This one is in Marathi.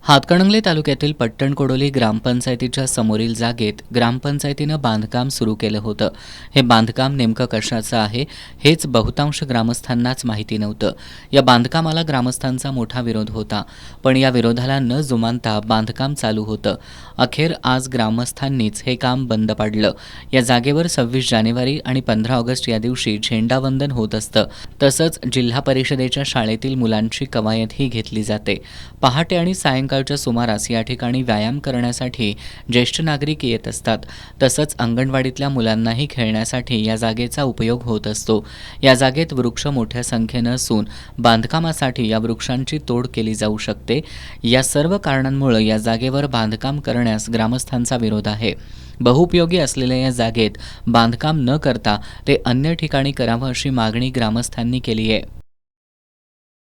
हातकणंगले तालुक्यातील पट्टणकोडोली ग्रामपंचायतीच्या समोरील जागेत ग्रामपंचायतीनं बांधकाम सुरू केलं होतं. हे बांधकाम नेमकं कशाचं आहे हेच बहुतांश ग्रामस्थांनाच माहिती नव्हतं. या बांधकामाला ग्रामस्थांचा मोठा विरोध होता, पण या विरोधाला न जुमानता बांधकाम चालू होतं. अखेर आज ग्रामस्थांनीच हे काम बंद पाडलं. या जागेवर 26 जानेवारी आणि 15 ऑगस्ट या दिवशी झेंडावंदन होत असतं. तसंच जिल्हा परिषदेच्या शाळेतील मुलांची कवायतही घेतली जाते. पहाटे आणि सायंकाळच्या सुमारास या ठिकाणी व्यायाम करण्यासाठी ज्येष्ठ नागरिक येत असतात. तसंच अंगणवाडीतल्या मुलांनाही खेळण्यासाठी या जागेचा उपयोग होत असतो. या जागेत वृक्ष मोठ्या संख्येनं असून बांधकामासाठी या वृक्षांची तोड केली जाऊ शकते. या सर्व कारणांमुळे या जागेवर बांधकाम करण्यास ग्रामस्थांचा विरोध आहे. बहुउपयोगी असलेल्या या जागेत बांधकाम न करता ते अन्य ठिकाणी करावं अशी मागणी ग्रामस्थांनी केली आहे.